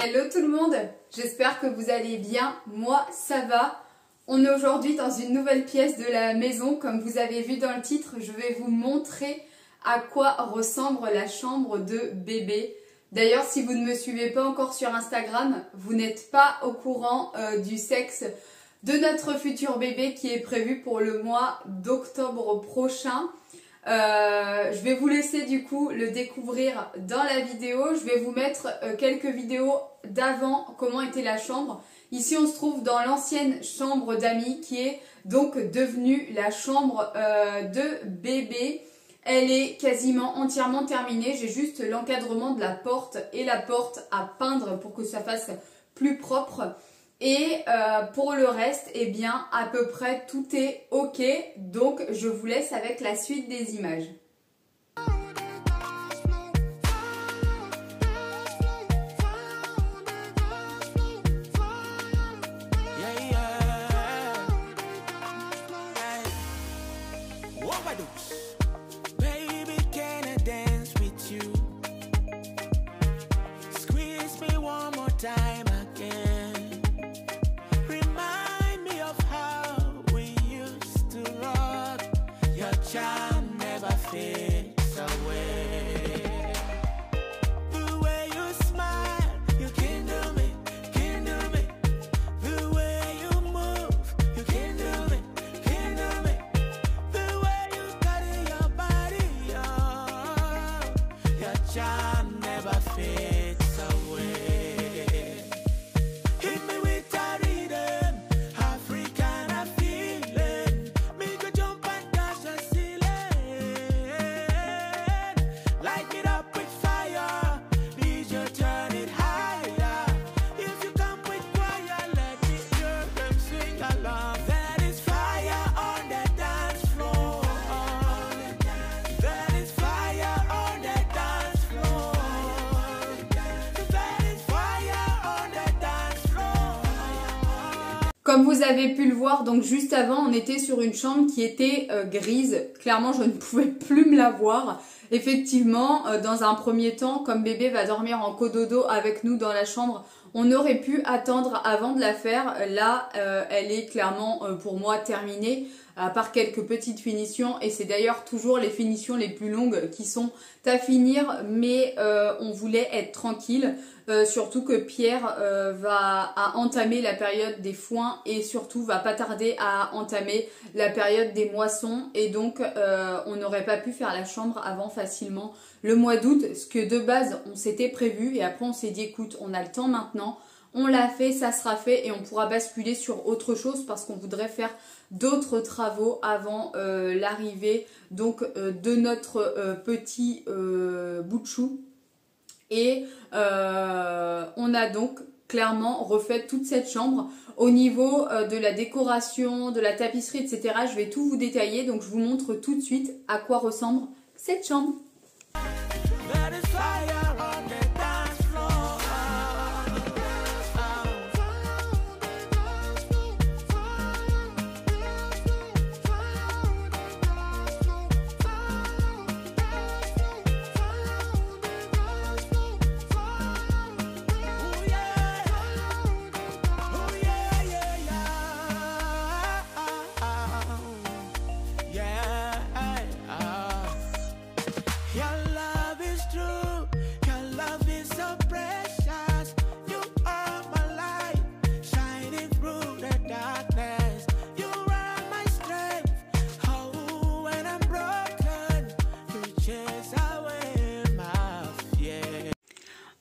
Hello tout le monde, j'espère que vous allez bien, moi ça va. On est aujourd'hui dans une nouvelle pièce de la maison, comme vous avez vu dans le titre, je vais vous montrer à quoi ressemble la chambre de bébé. D'ailleurs, si vous ne me suivez pas encore sur Instagram, vous n'êtes pas au courant du sexe de notre futur bébé qui est prévu pour le mois d'octobre prochain. Je vais vous laisser du coup le découvrir dans la vidéo. Je vais vous mettre quelques vidéos d'avant, comment était la chambre. Ici on se trouve dans l'ancienne chambre d'amis qui est donc devenue la chambre de bébé. Elle est quasiment entièrement terminée. J'ai juste l'encadrement de la porte et la porte à peindre pour que ça fasse plus propre. Et pour le reste, eh bien, à peu près tout est ok. Donc, je vous laisse avec la suite des images. Comme vous avez pu le voir, donc juste avant, on était sur une chambre qui était grise. Clairement, je ne pouvais plus me la voir. Effectivement, dans un premier temps, comme bébé va dormir en cododo avec nous dans la chambre, on aurait pu attendre avant de la faire. Là, elle est clairement pour moi terminée, à part quelques petites finitions. Et c'est d'ailleurs toujours les finitions les plus longues qui sont à finir, mais on voulait être tranquille. Surtout que Pierre va entamer la période des foins et surtout va pas tarder à entamer la période des moissons, et donc on n'aurait pas pu faire la chambre avant facilement le mois d'août, ce que de base on s'était prévu, et après on s'est dit écoute, on a le temps maintenant, on l'a fait, ça sera fait et on pourra basculer sur autre chose parce qu'on voudrait faire d'autres travaux avant l'arrivée donc de notre petit bout de chou. Et on a donc clairement refait toute cette chambre. Au niveau de la décoration, de la tapisserie, etc. Je vais tout vous détailler. Donc je vous montre tout de suite à quoi ressemble cette chambre.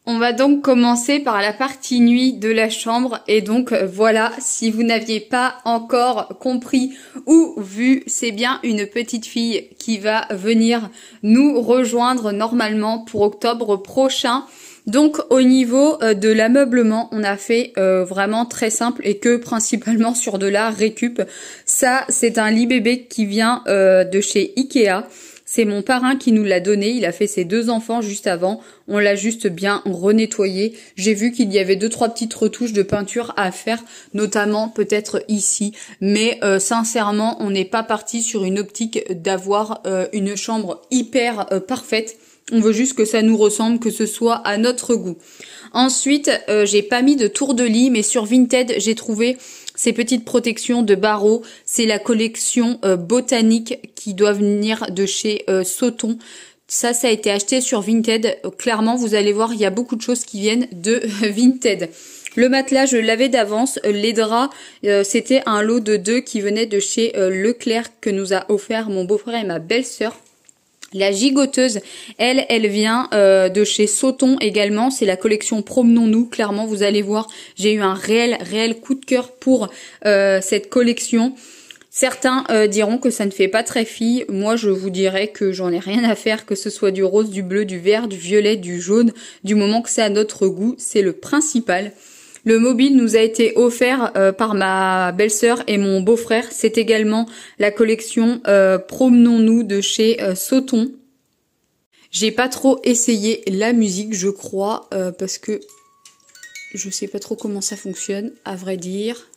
On va donc commencer par la partie nuit de la chambre, et donc voilà, si vous n'aviez pas encore compris ou vu, c'est bien une petite fille qui va venir nous rejoindre normalement pour octobre prochain. Donc au niveau de l'ameublement, on a fait vraiment très simple et que principalement sur de la récup. Ça, c'est un lit bébé qui vient de chez Ikea. C'est mon parrain qui nous l'a donné, il a fait ses 2 enfants juste avant, on l'a juste bien renettoyé. J'ai vu qu'il y avait 2-3 petites retouches de peinture à faire, notamment peut-être ici. Mais sincèrement, on n'est pas parti sur une optique d'avoir une chambre hyper parfaite. On veut juste que ça nous ressemble, que ce soit à notre goût. Ensuite, j'ai pas mis de tour de lit, mais sur Vinted, j'ai trouvé ces petites protections de barreaux. C'est la collection botanique qui doit venir de chez Sauton. Ça a été acheté sur Vinted. Clairement, vous allez voir, il y a beaucoup de choses qui viennent de Vinted. Le matelas, je l'avais d'avance. Les draps, c'était un lot de 2 qui venait de chez Leclerc que nous a offert mon beau-frère et ma belle-sœur. La gigoteuse, elle vient de chez Sauton également. C'est la collection Promenons-nous. Clairement, vous allez voir, j'ai eu un réel coup de cœur pour cette collection. Certains diront que ça ne fait pas très fille. Moi, je vous dirais que j'en ai rien à faire, que ce soit du rose, du bleu, du vert, du violet, du jaune. Du moment que c'est à notre goût, c'est le principal. Le mobile nous a été offert par ma belle-sœur et mon beau-frère. C'est également la collection Promenons-nous de chez Sauton. J'ai pas trop essayé la musique, je crois, parce que je sais pas trop comment ça fonctionne, à vrai dire.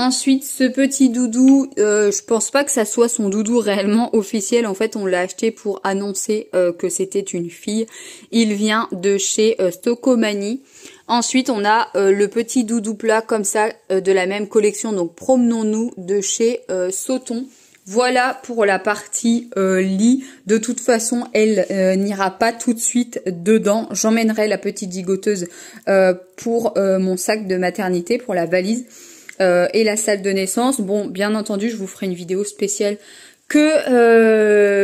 Ensuite, ce petit doudou, je pense pas que ça soit son doudou réellement officiel. En fait, on l'a acheté pour annoncer que c'était une fille. Il vient de chez Stocomanie. Ensuite, on a le petit doudou plat comme ça de la même collection. Donc, Promenons-nous de chez Sauton. Voilà pour la partie lit. De toute façon, elle n'ira pas tout de suite dedans. J'emmènerai la petite gigoteuse pour mon sac de maternité, pour la valise. Et la salle de naissance. Bon, bien entendu, je vous ferai une vidéo spéciale que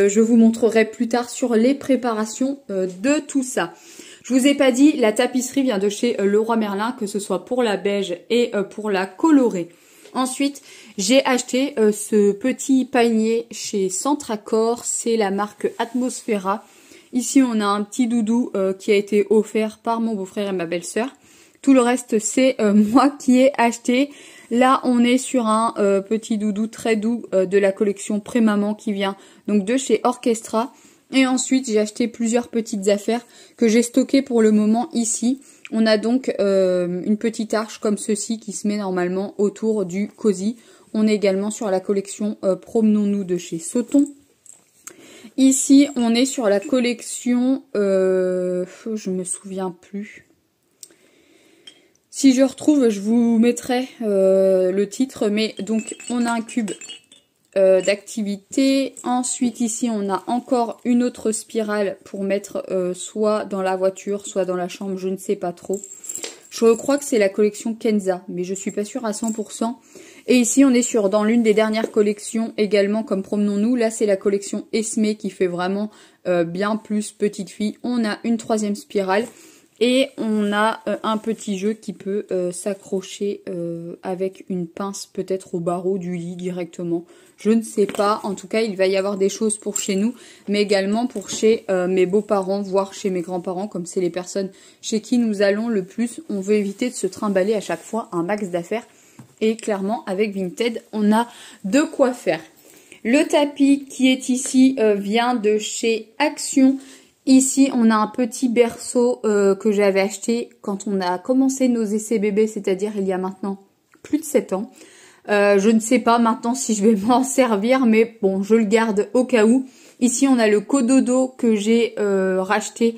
je vous montrerai plus tard sur les préparations de tout ça. Je vous ai pas dit, la tapisserie vient de chez Leroy Merlin, que ce soit pour la beige et pour la colorée. Ensuite, j'ai acheté ce petit panier chez Centracor, c'est la marque Atmosphera. Ici, on a un petit doudou qui a été offert par mon beau-frère et ma belle-sœur. Tout le reste, c'est moi qui ai acheté. Là, on est sur un petit doudou très doux de la collection Pré-Maman qui vient donc de chez Orchestra. Et ensuite, j'ai acheté plusieurs petites affaires que j'ai stockées pour le moment ici. On a donc une petite arche comme ceci qui se met normalement autour du cosy. On est également sur la collection Promenons-nous de chez Sauton. Ici, on est sur la collection... je me souviens plus... Si je retrouve, je vous mettrai le titre. Mais donc, on a un cube d'activité. Ensuite, ici, on a encore une autre spirale pour mettre soit dans la voiture, soit dans la chambre. Je ne sais pas trop. Je crois que c'est la collection Kenza, mais je suis pas sûre à 100%. Et ici, on est sur dans l'une des dernières collections également, comme Promenons-nous. Là, c'est la collection Esme qui fait vraiment bien plus petite fille. On a une troisième spirale. Et on a un petit jeu qui peut s'accrocher avec une pince peut-être au barreau du lit directement. Je ne sais pas. En tout cas, il va y avoir des choses pour chez nous, mais également pour chez mes beaux-parents, voire chez mes grands-parents, comme c'est les personnes chez qui nous allons le plus. On veut éviter de se trimballer à chaque fois un max d'affaires. Et clairement, avec Vinted, on a de quoi faire. Le tapis qui est ici vient de chez Action. Ici, on a un petit berceau que j'avais acheté quand on a commencé nos essais bébés, c'est-à-dire il y a maintenant plus de 7 ans. Je ne sais pas maintenant si je vais m'en servir, mais bon, je le garde au cas où. Ici, on a le cododo que j'ai racheté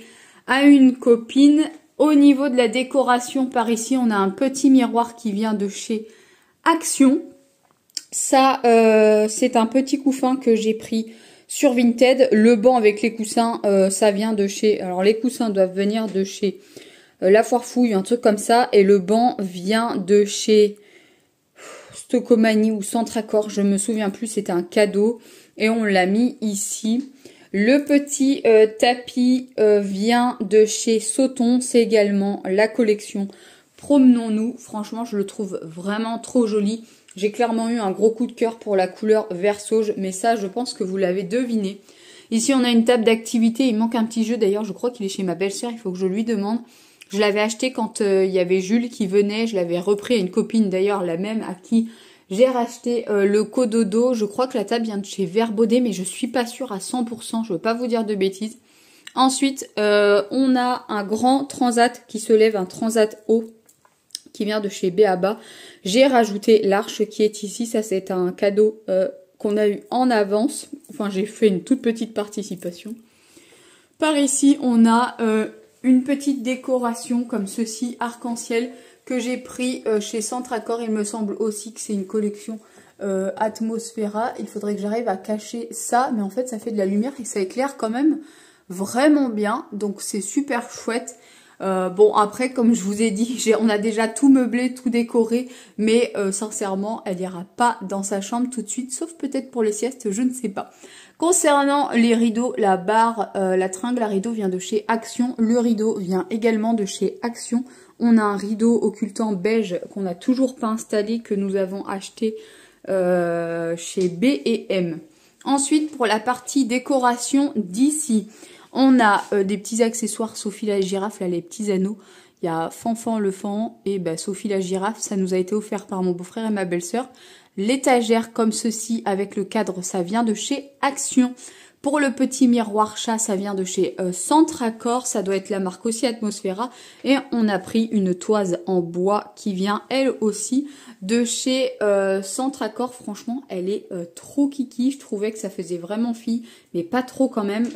à une copine. Au niveau de la décoration, par ici, on a un petit miroir qui vient de chez Action. Ça, c'est un petit couffin que j'ai pris sur Vinted. Le banc avec les coussins, ça vient de chez... Alors, les coussins doivent venir de chez La Foire Fouille, un truc comme ça. Et le banc vient de chez Stocomanie ou Centracor, je me souviens plus, c'était un cadeau. Et on l'a mis ici. Le petit tapis vient de chez Sauton. C'est également la collection Promenons-nous. Franchement, je le trouve vraiment trop joli. J'ai clairement eu un gros coup de cœur pour la couleur vert sauge, mais ça, je pense que vous l'avez deviné. Ici, on a une table d'activité. Il manque un petit jeu. D'ailleurs, je crois qu'il est chez ma belle-sœur. Il faut que je lui demande. Je l'avais acheté quand il y avait Jules qui venait. Je l'avais repris à une copine, d'ailleurs, la même à qui j'ai racheté le cododo. Je crois que la table vient de chez Verbaudet, mais je suis pas sûre à 100%. Je veux pas vous dire de bêtises. Ensuite, on a un grand transat qui se lève, un transat haut, qui vient de chez B.A.B.A. J'ai rajouté l'arche qui est ici. Ça, c'est un cadeau qu'on a eu en avance. Enfin, j'ai fait une toute petite participation. Par ici, on a une petite décoration comme ceci, arc-en-ciel, que j'ai pris chez Centracor. Il me semble aussi que c'est une collection Atmosphera. Il faudrait que j'arrive à cacher ça, mais en fait, ça fait de la lumière et ça éclaire quand même vraiment bien. Donc, c'est super chouette. Bon, après, comme je vous ai dit, on a déjà tout meublé, tout décoré, mais sincèrement, elle ira pas dans sa chambre tout de suite, sauf peut-être pour les siestes, je ne sais pas. Concernant les rideaux, la barre, la tringle à rideau vient de chez Action. Le rideau vient également de chez Action. On a un rideau occultant beige qu'on n'a toujours pas installé, que nous avons acheté chez B&M. Ensuite, pour la partie décoration d'ici, on a des petits accessoires Sophie la girafe, là les petits anneaux. Il y a Fanfan le fan et Sophie la girafe, ça nous a été offert par mon beau-frère et ma belle-sœur. L'étagère comme ceci avec le cadre, ça vient de chez Action. Pour le petit miroir chat, ça vient de chez Centracor, ça doit être la marque aussi Atmosphera. Et on a pris une toise en bois qui vient elle aussi de chez Centracor. Franchement, elle est trop kiki, je trouvais que ça faisait vraiment fille, mais pas trop quand même.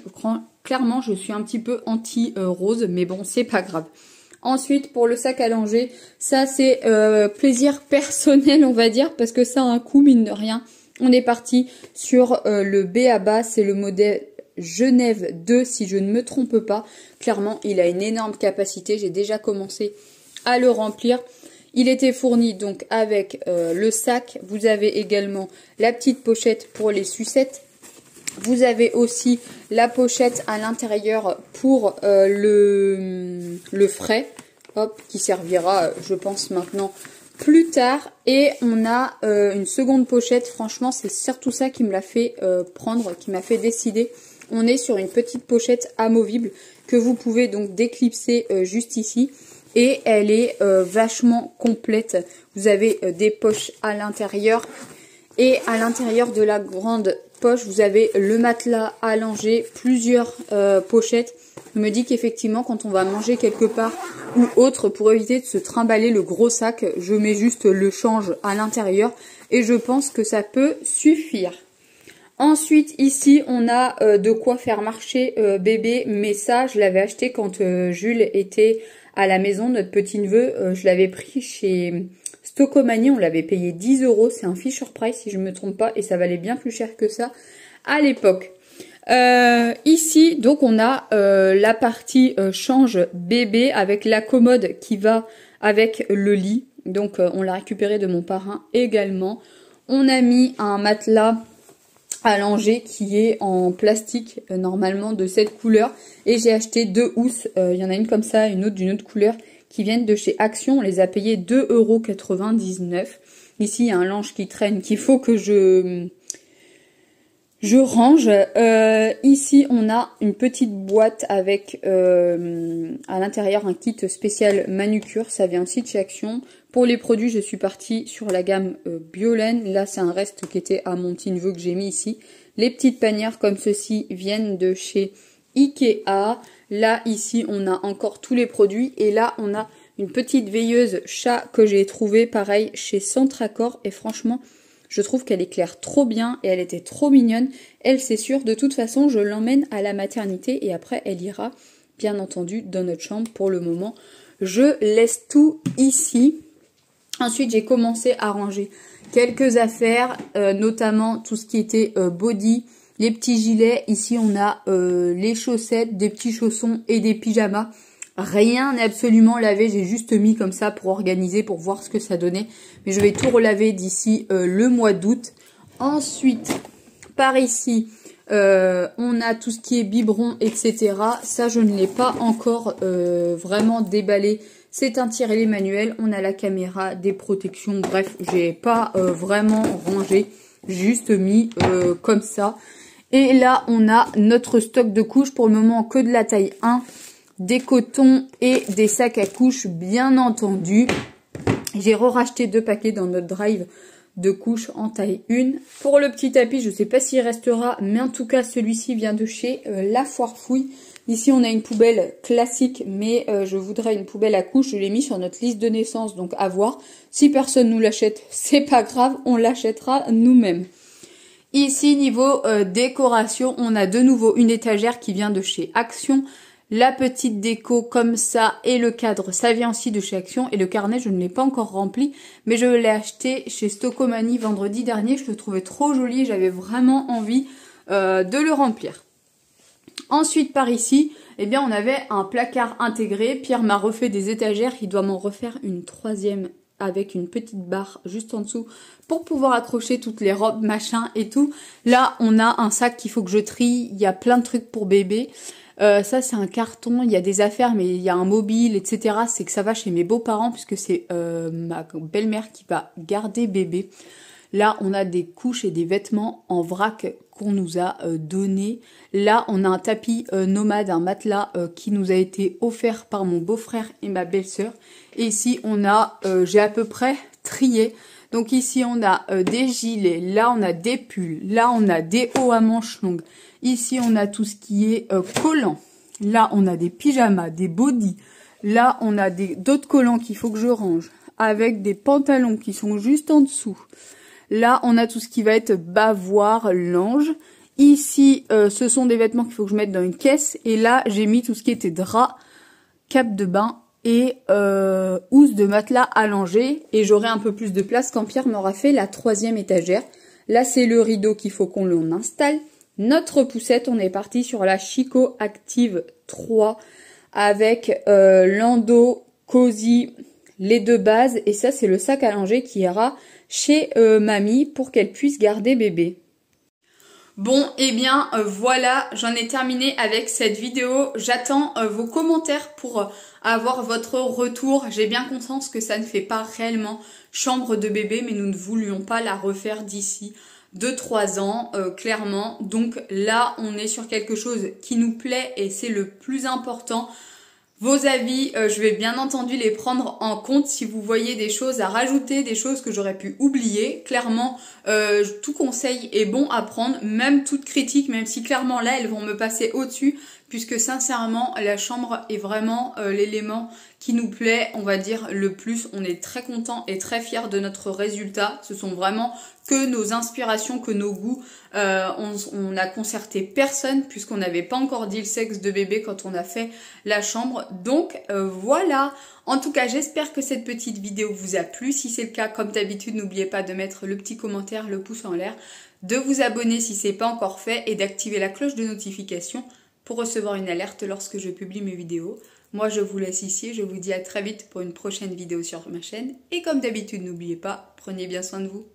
Clairement, je suis un petit peu anti-rose, mais bon, c'est pas grave. Ensuite, pour le sac à langer, ça c'est plaisir personnel, on va dire, parce que ça a un coût, mine de rien. On est parti sur le B.A.B.A, c'est le modèle Genève 2, si je ne me trompe pas. Clairement, il a une énorme capacité, j'ai déjà commencé à le remplir. Il était fourni donc avec le sac. Vous avez également la petite pochette pour les sucettes. Vous avez aussi la pochette à l'intérieur pour le frais, hop, qui servira, je pense, maintenant plus tard. Et on a une seconde pochette. Franchement, c'est surtout ça qui me l'a fait prendre, qui m'a fait décider. On est sur une petite pochette amovible que vous pouvez donc déclipser juste ici. Et elle est vachement complète. Vous avez des poches à l'intérieur. Et à l'intérieur de la grande poche, vous avez le matelas allongé, plusieurs pochettes. Je me dis qu'effectivement, quand on va manger quelque part ou autre, pour éviter de se trimballer le gros sac, je mets juste le change à l'intérieur. Et je pense que ça peut suffire. Ensuite, ici, on a de quoi faire marcher bébé. Mais ça, je l'avais acheté quand Jules était à la maison, notre petit-neveu. Je l'avais pris chez Stocomanie, on l'avait payé 10 €. C'est un Fisher Price, si je ne me trompe pas. Et ça valait bien plus cher que ça à l'époque. Ici, donc, on a la partie change bébé avec la commode qui va avec le lit. Donc, on l'a récupéré de mon parrain également. On a mis un matelas allongé qui est en plastique normalement de cette couleur. Et j'ai acheté 2 housses. Il y en a une comme ça, une autre d'une autre couleur qui viennent de chez Action. On les a payés 2,99 €. Ici, il y a un linge qui traîne qu'il faut que je range. Ici, on a une petite boîte avec à l'intérieur un kit spécial manucure. Ça vient aussi de chez Action. Pour les produits, je suis partie sur la gamme Biolène. Là, c'est un reste qui était à mon petit neveu que j'ai mis ici. Les petites panières comme ceci viennent de chez Ikea. Là, ici, on a encore tous les produits. Et là, on a une petite veilleuse chat que j'ai trouvée, pareil, chez Centracor. Et franchement, je trouve qu'elle éclaire trop bien et elle était trop mignonne. Elle, c'est sûr, de toute façon, je l'emmène à la maternité et après, elle ira, bien entendu, dans notre chambre. Pour le moment, je laisse tout ici. Ensuite, j'ai commencé à ranger quelques affaires, notamment tout ce qui était body, les petits gilets. Ici, on a les chaussettes, des petits chaussons et des pyjamas. Rien n'est absolument lavé, j'ai juste mis comme ça pour organiser, pour voir ce que ça donnait. Mais je vais tout relaver d'ici le mois d'août. Ensuite, par ici, on a tout ce qui est biberon, etc. Ça, je ne l'ai pas encore vraiment déballé. C'est un tiret manuel. On a la caméra, des protections. Bref, j'ai pas vraiment rangé, juste mis comme ça. Et là, on a notre stock de couches. Pour le moment, que de la taille 1. Des cotons et des sacs à couches, bien entendu. J'ai racheté 2 paquets dans notre drive de couches en taille 1. Pour le petit tapis, je ne sais pas s'il restera, mais en tout cas, celui-ci vient de chez La Foire Fouille. Ici, on a une poubelle classique, mais je voudrais une poubelle à couches. Je l'ai mis sur notre liste de naissance, donc à voir. Si personne nous l'achète, c'est pas grave, on l'achètera nous-mêmes. Ici, niveau décoration, on a de nouveau une étagère qui vient de chez Action. La petite déco comme ça et le cadre, ça vient aussi de chez Action. Et le carnet, je ne l'ai pas encore rempli, mais je l'ai acheté chez Stocomanie vendredi dernier. Je le trouvais trop joli, j'avais vraiment envie de le remplir. Ensuite, par ici, eh bien, on avait un placard intégré. Pierre m'a refait des étagères. Il doit m'en refaire une troisième avec une petite barre juste en dessous pour pouvoir accrocher toutes les robes, machin et tout. Là, on a un sac qu'il faut que je trie. Il y a plein de trucs pour bébé. Ça, c'est un carton. Il y a des affaires, mais il y a un mobile, etc. C'est que ça va chez mes beaux-parents puisque c'est ma belle-mère qui va garder bébé. Là, on a des couches et des vêtements en vrac qu'on nous a donné. Là, on a un tapis nomade, un matelas qui nous a été offert par mon beau-frère et ma belle-sœur. Et ici, on a, j'ai à peu près trié. Donc ici, on a des gilets. Là, on a des pulls. Là, on a des hauts à manches longues. Ici, on a tout ce qui est collant. Là, on a des pyjamas, des bodys. Là, on a d'autres collants qu'il faut que je range. Avec des pantalons qui sont juste en dessous. Là, on a tout ce qui va être bavoir, linge. Ici, ce sont des vêtements qu'il faut que je mette dans une caisse. Et là, j'ai mis tout ce qui était drap, cape de bain et housse de matelas allongée. Et j'aurai un peu plus de place quand Pierre m'aura fait la troisième étagère. Là, c'est le rideau qu'il faut qu'on l'on installe. Notre poussette, on est parti sur la Chico Active 3 avec Lando, Cozy, les deux bases. Et ça, c'est le sac à langer qui ira chez mamie pour qu'elle puisse garder bébé. Bon, et bien voilà, j'en ai terminé avec cette vidéo. J'attends vos commentaires pour avoir votre retour. J'ai bien conscience que ça ne fait pas réellement chambre de bébé, mais nous ne voulions pas la refaire d'ici 2-3 ans, clairement. Donc là, on est sur quelque chose qui nous plaît et c'est le plus important. Vos avis, je vais bien entendu les prendre en compte si vous voyez des choses à rajouter, des choses que j'aurais pu oublier. Clairement, tout conseil est bon à prendre, même toute critique, même si clairement là, elles vont me passer au-dessus, puisque sincèrement, la chambre est vraiment l'élément qui nous plaît, on va dire, le plus. On est très content et très fiers de notre résultat. Ce sont vraiment que nos inspirations, que nos goûts. On n'a concerté personne puisqu'on n'avait pas encore dit le sexe de bébé quand on a fait la chambre. Donc voilà. En tout cas, j'espère que cette petite vidéo vous a plu. Si c'est le cas, comme d'habitude, n'oubliez pas de mettre le petit commentaire, le pouce en l'air, de vous abonner si ce n'est pas encore fait et d'activer la cloche de notification pour recevoir une alerte lorsque je publie mes vidéos. Moi, je vous laisse ici. Je vous dis à très vite pour une prochaine vidéo sur ma chaîne. Et comme d'habitude, n'oubliez pas, prenez bien soin de vous.